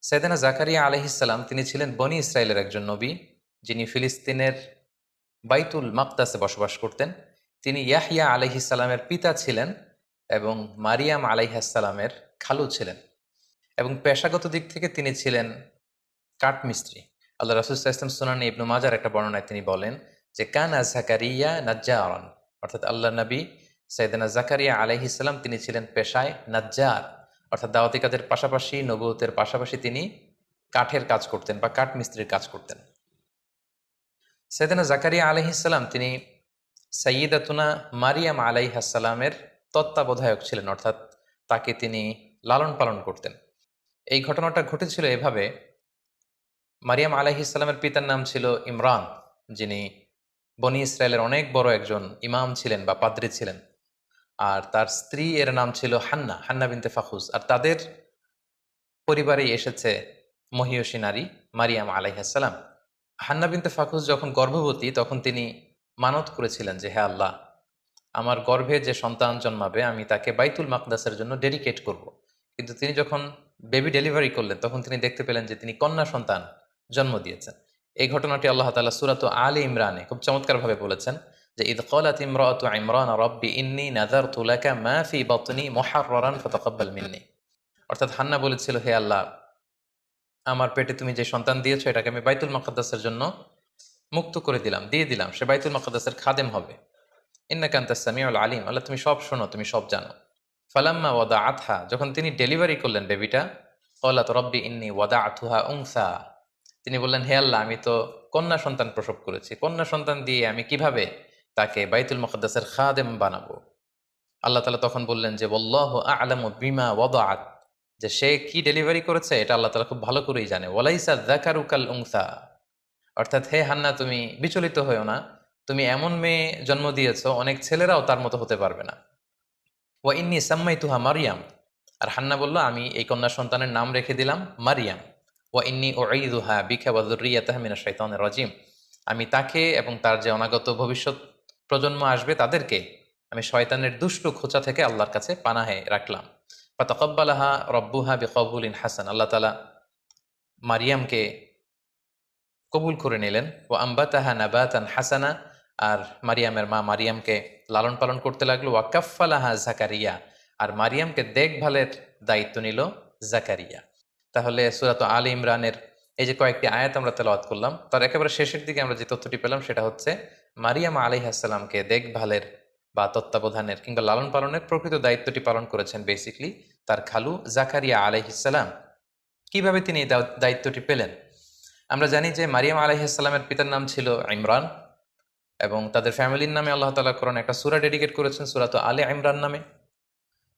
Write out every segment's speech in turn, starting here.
সাইয়েদনা জাকারিয়া আলাইহিসসালাম তিনি ছিলেন বনি ইসরায়েলের একজন নবী, যিনি ফিলিস্তিনের বাইতুল মাকদাসে বসবাস করতেন। তিনি ইয়াহইয়া আলাইহিসসালামের পিতা ছিলেন এবং মারিয়াম আলাইহাসসালামের খালু ছিলেন, এবং পেশাগত দিক থেকে তিনি ছিলেন কাঠমিস্ত্রি। আল্লাহ রাসূল সাল্লাল্লাহু আলাইহি ওয়াসাল্লাম সুনানে ইবনু মাজার একটা বর্ণনায় তিনি বলেন যে কানা জাকারিয়া নাজ্জারান, অর্থাৎ আল্লাহ নবী সাইয়েদনা জাকারিয়া আলাইহিসসালাম তিনি ছিলেন পেশায় নাজ্জার, অর্থাৎ দাওয়াতি কাজের পাশাপাশি নবুয়তের পাশাপাশি তিনি কাঠের কাজ করতেন বা কাঠমিস্ত্রির কাজ করতেন। সাইয়েদনা জাকারিয়া আলাইহিসসালাম তিনি সাইয়্যিদাতুনা মারিয়াম আলাইহাসসালামের তত্ত্বাবধায়ক ছিলেন, অর্থাৎ তাকে তিনি লালন পালন করতেন। এই ঘটনাটা ঘটেছিল এভাবে: মারিয়াম আলাইহিসসালামের পিতার নাম ছিল ইমরান, যিনি বনি ইসরায়েলের অনেক বড় একজন ইমাম ছিলেন বা পাদ্রী ছিলেন। আর তার স্ত্রী এর নাম ছিল হান্না, হান্না বিনতে ফাখুজ। আর তাদের পরিবারেই এসেছে মহিয়সী নারী মারিয়াম আলাইহাসসালাম। হান্না বিনতে ফাখুজ যখন গর্ভবতী তখন তিনি মানত করেছিলেন যে হে আল্লাহ, আমার গর্ভে যে সন্তান জন্মাবে আমি তাকে বাইতুল মাকদাসের জন্য ডেডিকেট করব। কিন্তু তিনি যখন বেবি ডেলিভারি করলেন তখন তিনি দেখতে পেলেন যে তিনি কন্যা সন্তান জন্ম দিয়েছেন। এই ঘটনাটি আল্লাহ তাআলা সূরাত আলে ইমরানে খুব চমৎকারভাবে বলেছেন যে ইদ ক্বালাত ইমরাতু ইমরান রব্বি ইন্নী নাযারতু লাকা মা ফি বাতনি মুহাররারান ফাতাকাব্বাল মিন্নি। অর্থাৎ হান্না বলেছিল, হে আল্লাহ, আমার পেটে তুমি যে সন্তান দিয়েছো এটাকে আমি বাইতুল মাকদাসের জন্য মুক্ত করে দিলাম, দিয়ে দিলাম, সে বাইতুল মাকদাসের খাদেম হবে। ইন্নাকা আনতাস সামিউল আলিম, আল্লাহ তুমি সব শোনো, তুমি সব জানো। ফালাম্মা ওয়াদাআতহা, যখন তিনি ডেলিভারি করলেন বেবিটা, ক্বালাত রব্বি ইন্নী ওয়াদাআতুহা উনসা, তিনি বললেন হে আল্লাহ, আমি তো কন্যা সন্তান প্রসব করেছি, কন্যা সন্তান দিয়ে আমি কিভাবে তাকে বাইতুল মুকদ্দাসের খাদেম বানাবো। আল্লাহ তাআলা তখন বললেন যে ওয়াল্লাহু আ'লামু বিমা ওয়াদাআত, যে সে কি ডেলিভারি করেছে এটা আল্লাহ তাআলা খুব ভালো করেই জানে। ওয়ালাইসা যাকারু কাল উনসা, অর্থাৎ হে হান্না তুমি বিচলিত হয়েও না, তুমি এমন মেয়ে জন্ম দিয়েছো অনেক ছেলেরাও তার মতো হতে পারবে না। ওয়া ইন্নী সাম্মাইতুহা মারিয়াম, আর হান্না বলল আমি এই কন্যা সন্তানের নাম রেখে দিলাম মারিয়াম। ওয়া ইন্নী উঈদুহা বিকা ওয়া যুররিয়াতাহা মিনাশ শাইতানির রাজিম, আমি তাকে এবং তার যে অনাগত ভবিষ্যৎ প্রজন্ম আসবে তাদেরকে আমি শয়তানের দুষ্টু খোঁচা থেকে আল্লাহর কাছে পানাহে রাখলাম। ফাতাকাব্বালাহা রব্বুহা বিকবুলিন হাসান, আল্লাহ তাআলা মারিয়ামকে কবুল করে নিলেন। ও আম্বাতাহা নাবাতান হাসানা, আর মারিয়ামের মা মারিয়ামকে লালন পালন করতে লাগলো। ওয়া কাফফালাহা জাকারিয়া, আর মারিয়ামকে দেখভালের দায়িত্ব নিল জাকারিয়া। তাহলে সূরাত আলে ইমরানের এই যে কয়েকটি আয়াত আমরা তেলাওয়াত করলাম, তার একেবারে শেষের দিকে আমরা যে তথ্যটি পেলাম সেটা হচ্ছে মারিয়াম আলাইহাসসালামকে দেখভালের বা তত্ত্বাবধানের কিংবা লালন পালনের প্রকৃত দায়িত্বটি পালন করেছেন বেসিকলি তার খালু জাকারিয়া আলাইহিসসালাম। কিভাবে তিনি এই দায়িত্বটি পেলেন? আমরা জানি যে মারিয়াম আলাইহিসসালামের পিতার নাম ছিল ইমরান, এবং তাদের ফ্যামিলির নামে আল্লাহ তাআলা কোরআনে একটা সূরা ডেডিকেট করেছেন, সূরাত আলে ইমরান নামে।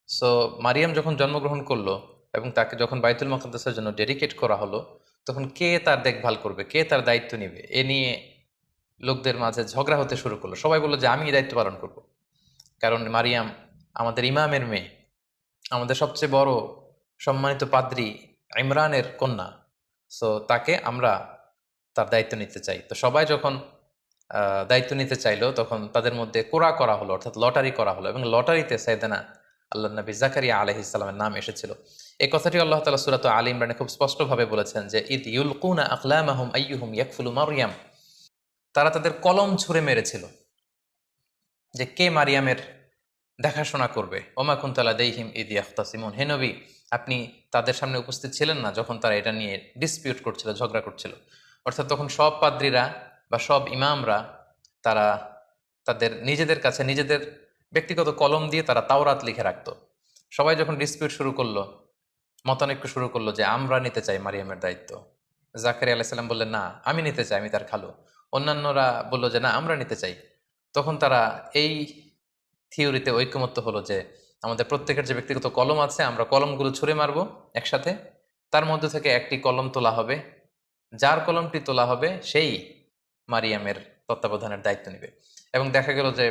সো মারিয়াম যখন জন্মগ্রহণ করলো এবং তাকে যখন বাইতুল মুকদ্দাসের জন্য ডেডিকেট করা হলো, তখন কে তার দেখভাল করবে, কে তার দায়িত্ব নেবে, এ নিয়ে লোকদের মাঝে ঝগড়া হতে শুরু করলো। সবাই বললো যে আমি এই দায়িত্ব পালন করব, কারণ মারিয়াম আমাদের ইমামের মেয়ে, আমাদের সবচেয়ে বড় সম্মানিত পাদ্রী ইমরানের কন্যা। সো তাকে আমরা তার দায়িত্ব নিতে চাই। তো সবাই যখন দায়িত্ব নিতে চাইলো তখন তাদের মধ্যে কোরা করা হলো, অর্থাৎ লটারি করা হলো, এবং লটারিতে সাইয়েদনা আল্লাহ নবী জাকারিয়া আলাইহিস সালামের নাম এসেছিল। এই কথাটি আল্লাহ তাআলা সূরাত আলে ইমরানে খুব স্পষ্টভাবে বলেছেন যে ইদ ইউলকুনা আকলামাহুম আইয়ুহুম ইয়াকফুলু মারইয়াম, তারা তাদের কলম ছুঁড়ে মেরেছিল যে কে মারিয়ামের দেখাশোনা করবে। ওমা কুনতা লাদাইহিম ইদ ইয়াখতাসিমুন, হে নবী আপনি তাদের সামনে উপস্থিত ছিলেন না যখন তারা এটা নিয়ে ডিসপিউট করছিল, ঝগড়া করছিল। অর্থাৎ তখন সব পাদ্রীরা বা সব ইমামরা তারা তাদের নিজেদের কাছে নিজেদের ব্যক্তিগত কলম দিয়ে তারা তাওরাত লিখে রাখতো। সবাই যখন ডিসপিউট শুরু করলো, মতানৈক্য শুরু করলো যে আমরা নিতে চাই মারিয়ামের দায়িত্ব, জাকারিয়া আলাইহিস সালাম বললেন না আমি নিতে চাই, আমি তার খালু। অন্যান্যরা বলল যে না আমরা নিতে চাই। তখন তারা এই থিওরিতে ঐকমত্য হলো যে আমাদের প্রত্যেকের যে ব্যক্তিগত কলম আছে আমরা কলমগুলো ছুঁড়ে মারবো একসাথে, তার মধ্যে থেকে একটি কলম তোলা হবে, যার কলমটি তোলা হবে সেই মারিয়ামের তত্ত্বাবধানের দায়িত্ব নেবে। এবং দেখা গেল যে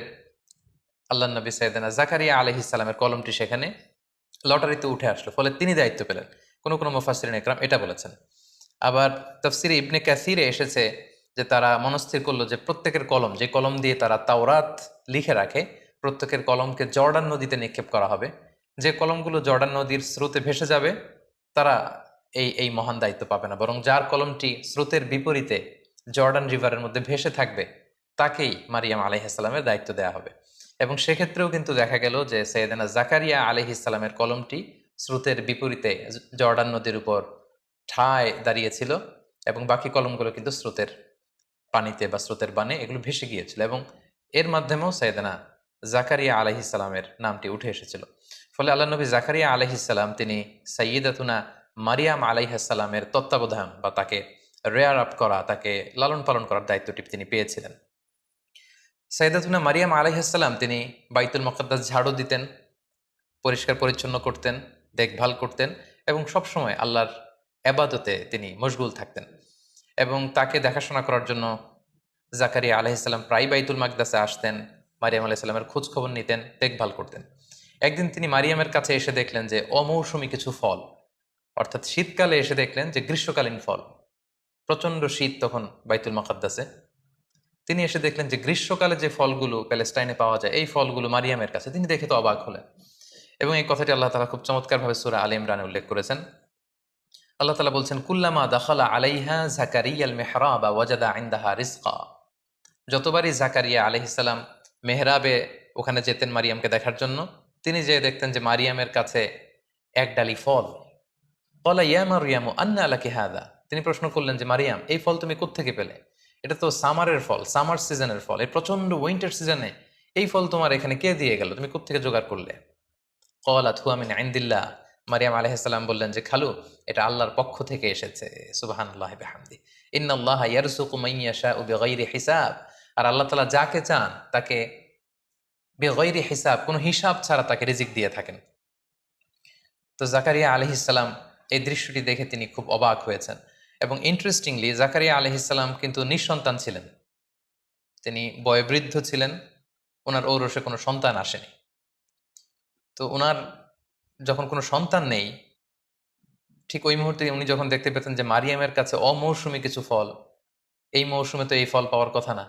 আল্লাহ নবী সাইয়েদনা জাকারিয়া আলাইহিস সালামের কলমটি সেখানে লটারিতে উঠে আসলো, ফলে তিনি দায়িত্ব পেলেন। কোনো কোনো মুফাসসিরিন ইকরাম এটা বলেছেন। আবার তাফসিরে ইবনে কাসিরে এসেছে যে তারা মনস্থির করলো যে প্রত্যেকের কলম, যে কলম দিয়ে তারা তাওরাত লিখে রাখে, প্রত্যেকের কলমকে জর্ডান নদীতে নিক্ষেপ করা হবে। যে কলমগুলো জর্ডান নদীর স্রোতে ভেসে যাবে তারা এই মহান দায়িত্ব পাবে না, বরং যার কলমটি স্রোতের বিপরীতে জর্ডান রিভারের মধ্যে ভেসে থাকবে তাকেই মারিয়াম আলাইহিসসালামের দায়িত্ব দেয়া হবে। এবং সেক্ষেত্রেও কিন্তু দেখা গেল যে সৈয়দনা জাকারিয়া আলাইহিসসালামের কলমটি স্রোতের বিপরীতে জর্ডান নদীর উপর ঠায় দাঁড়িয়েছিল, এবং বাকি কলমগুলো কিন্তু স্রোতের পানিতে বা স্রোতের বানে এগুলো ভেসে গিয়েছিল, এবং এর মাধ্যমেও সৈয়দনা জাকারিয়া আলাইহিসসালামের নামটি উঠে এসেছিল। ফলে আল্লাহ নবী জাকারিয়া আলাইহিসসালাম তিনি সাইয়্যিদাতুনা মারিয়াম আলাইহিসসালামের তত্ত্বাবধান বা তাকে রেয়ার আপ করা, তাকে লালন পালন করার দায়িত্বটি তিনি পেয়েছিলেন। সাইয়্যিদাতুনা মারিয়াম আলাইহিসসালাম তিনি বাইতুল মুকাদ্দাস ঝাড়ু দিতেন, পরিষ্কার পরিচ্ছন্ন করতেন, দেখভাল করতেন, এবং সবসময় আল্লাহর এবাদতে তিনি মশগুল থাকতেন। এবং তাকে দেখাশোনা করার জন্য জাকারিয়া আলাইহিসসালাম প্রায় বাইতুল মাকদাসে আসতেন, মারিয়াম আলাইহিসসালামের খোঁজ খবর নিতেন, দেখভাল করতেন। একদিন তিনি মারিয়ামের কাছে এসে দেখলেন যে অমৌসুমী কিছু ফল, অর্থাৎ শীতকালে এসে দেখলেন যে গ্রীষ্মকালীন ফল, প্রচন্ড শীত তখন বাইতুল মুকাদ্দাসে। তিনি এসে দেখলেন যে গ্রীষ্মকালে যে ফলগুলো প্যালেস্টাইনে পাওয়া যায় এই ফলগুলো মারিয়ামের কাছে, তিনি দেখে তো অবাক হলেন। এবং এই কথাটি আল্লাহ তাআলা খুব চমৎকারভাবে সূরা আলে ইমরানে উল্লেখ করেছেন। আল্লাহ তাআলা বলছেন, কুল্লামা দাখালা আলাইহা জাকারিয়াল মিহরাবা ওয়াজাদা ইনদাহা রিজকা। যতবারই জাকারিয়া আলাইহিসসালাম মেহরাবে ওখানে যেতেন মারিয়ামকে দেখার জন্য, তিনি যে দেখতেন যে মারিয়ামের কাছে এক ডালি ফল। ক্বালা ইয়া মারইয়ামু আন্না লাকি হাযা। তিনি প্রশ্ন করলেন যে মারিয়াম, এই ফল তুমি কোত্থেকে পেলে? এটা তো সামারের ফল, সামার সিজনের ফল, এই প্রচন্ড উইন্টার সিজনে এই ফল তোমার এখানে কে দিয়ে গেল? তুমি কোত্থেকে জোগাড় করলে? ক্বালাত হুয়া মিন ইনদিল্লাহ। মারিয়াম আলাইহিসসালাম বললেন যে খালু, এটা আল্লাহর পক্ষ থেকে এসেছে। সুবহানাল্লাহি বিহামদি। ইন্নাল্লাহা ইয়ারযুকু মান ইয়াশাউ বিগাইরি হিসাব। আর আল্লাহ তাআলা যাকে চান তাকে বিগাইরি হিসাব, কোনো হিসাব ছাড়া তাকে রিজিক দিয়ে থাকেন। তো জাকারিয়া আলাইহিসসালাম এই দৃশ্যটি দেখে তিনি খুব অবাক হয়েছেন। এবং ইন্টারেস্টিংলি জাকারিয়া আলাইহিসসালাম কিন্তু নিঃসন্তান ছিলেন, তিনি বয়োবৃদ্ধ ছিলেন, ওনার ঔরসে কোনো সন্তান আসেনি। তো ওনার যখন কোনো সন্তান নেই, ঠিক ওই মুহূর্তে উনি যখন দেখতে পেতেন যে মারিয়ামের কাছে অমৌসুমী কিছু ফল, এই মৌসুমে তো এই ফল পাওয়ার কথা না,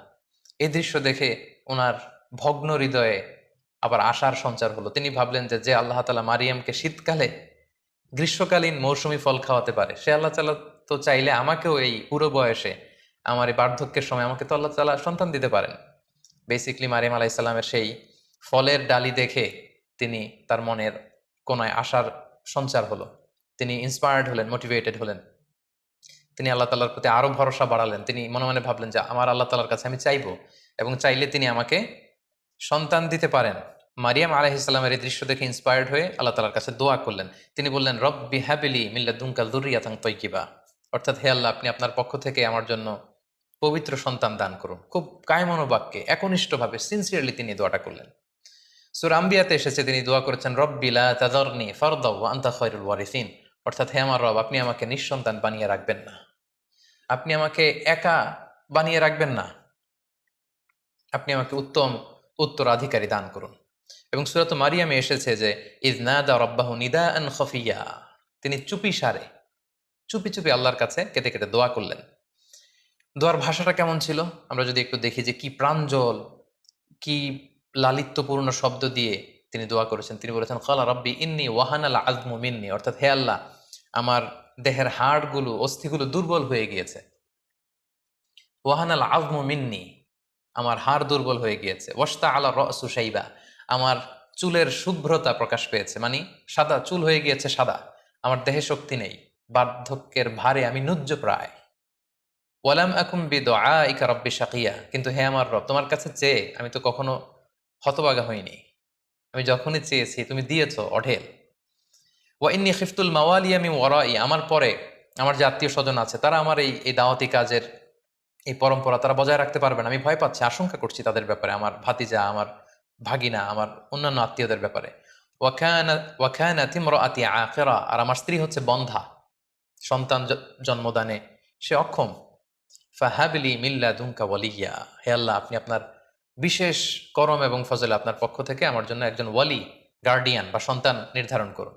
এই দৃশ্য দেখে ওনার ভগ্ন হৃদয়ে আবার আশার সঞ্চার হলো। তিনি ভাবলেন যে যে আল্লাহ তাআলা মারিয়ামকে শীতকালে গ্রীষ্মকালীন মৌসুমী ফল খাওয়াতে পারে, সে আল্লাহ তাআলা তো চাইলে আমাকেও এই পুরো বয়সে, আমার এই বার্ধক্যের সময় আমাকে তো আল্লাহ তাআলা সন্তান দিতে পারেন। বেসিকলি মারিয়াম আলাইহিস সালামের সেই ফলের ডালি দেখে তিনি তার মনের কোনায় আশার সঞ্চার হলো, তিনি ইন্সপায়ার্ড হলেন, মোটিভেটেড হলেন। তিনি আল্লাহ তাআলার প্রতি আরো ভরসা বাড়ালেন। তিনি মনে মনে ভাবলেন যে আমার আল্লাহ তাআলার কাছে আমি চাইবো, এবং চাইলে তিনি আমাকে সন্তান দিতে পারেন। মারিয়াম আলাইহিস সালামের এই দৃশ্য দেখে ইন্সপায়ার্ড হয়ে আল্লাহ তাআলার কাছে দোয়া করলেন। তিনি বললেন, রব্বি হাবলি মিন লাদুনকা যুররিয়াতান তাইয়্যিবা, অর্থাৎ হে আল্লাহ, আপনি আপনার পক্ষ থেকে আমার জন্য পবিত্র সন্তান দান করুন। খুব কায়মনোবাক্যে, একনিষ্ঠভাবে, সিনসিয়ারলি তিনি দোয়াটা করলেন। সূরা আম্বিয়াতে এসেছে তিনি দোয়া করেছেন, রব্বি লা তাযারনি ফারদা ওয়া আনতা খায়রুল ওয়ারিসিন, অর্থাৎ হে আমার রব, আপনি আমাকে নিঃসন্তান বানিয়ে রাখবেন না, আপনি আমাকে একা বানিয়ে রাখবেন না, আপনি আমাকে উত্তম উত্তরাধিকারী দান করুন। এবং সূরাত মারিয়ামে এসেছে যে ইয নাদা রাব্বাহু নিদাআন খাফিয়া, তিনি চুপি সারে চুপি চুপি আল্লাহর কাছে কেঁদে কেটে দোয়া করলেন। দোয়ার ভাষাটা কেমন ছিল আমরা যদি একটু দেখি, যে কি প্রাঞ্জল, কি লালিত্যপূর্ণ শব্দ দিয়ে তিনি দোয়া করেছেন। তিনি বলেছেন, ক্বালা রাব্বি ইন্নী ওয়াহানাল আযমু মিন্নি, অর্থাৎ হে আল্লাহ, আমার দেহের হাড়গুলো, অস্থিগুলো দুর্বল হয়ে গিয়েছে। ওয়াহানাল আযমু মিন্নি, আমার হাড় দুর্বল হয়ে গিয়েছে। ওয়াশতা আলা রাসু শাইবা, আমার চুলের শুভ্রতা প্রকাশ পেয়েছে, মানে সাদা চুল হয়ে গিয়েছে সাদা, আমার দেহে শক্তি নেই, বার্ধক্যের ভারে আমি নুজ্জ প্রায়। ওয়ালাম আকুম বিদুআইকা রাব্বি শাকিয়া, কিন্তু হে আমার রব, তোমার কাছে চেয়ে আমি তো কখনো হতভাগা হইনি, আমি যখনই চেয়েছি তুমি দিয়েছো অঢেল। ওয়া ইন্নী খিফতুল মাওয়ালিয়া মিন ওয়ারাই, আমার পরে আমার যে আত্মীয় স্বজন আছে তারা আমার এই দাওয়াতি কাজের এই পরম্পরা তারা বজায় রাখতে পারবে না, আমি ভয় পাচ্ছি, আশঙ্কা করছি তাদের ব্যাপারে, আমার ভাতিজা, আমার ভাগিনা, আমার অন্যান্য আত্মীয়দের ব্যাপারে। ওয়াকানাত ইমরাআতি আকিরা, আর আমার স্ত্রী হচ্ছে বন্ধা, সন্তান জন্মদানে সে অক্ষম। ফাহাবলি মিন লাদুনকা ওয়ালিয়্যা, হে আল্লাহ, আপনি আপনার বিশেষ করম এবং ফজলে আপনার পক্ষ থেকে আমার জন্য একজন ওয়ালি, গার্ডিয়ান বা সন্তান নির্ধারণ করুন।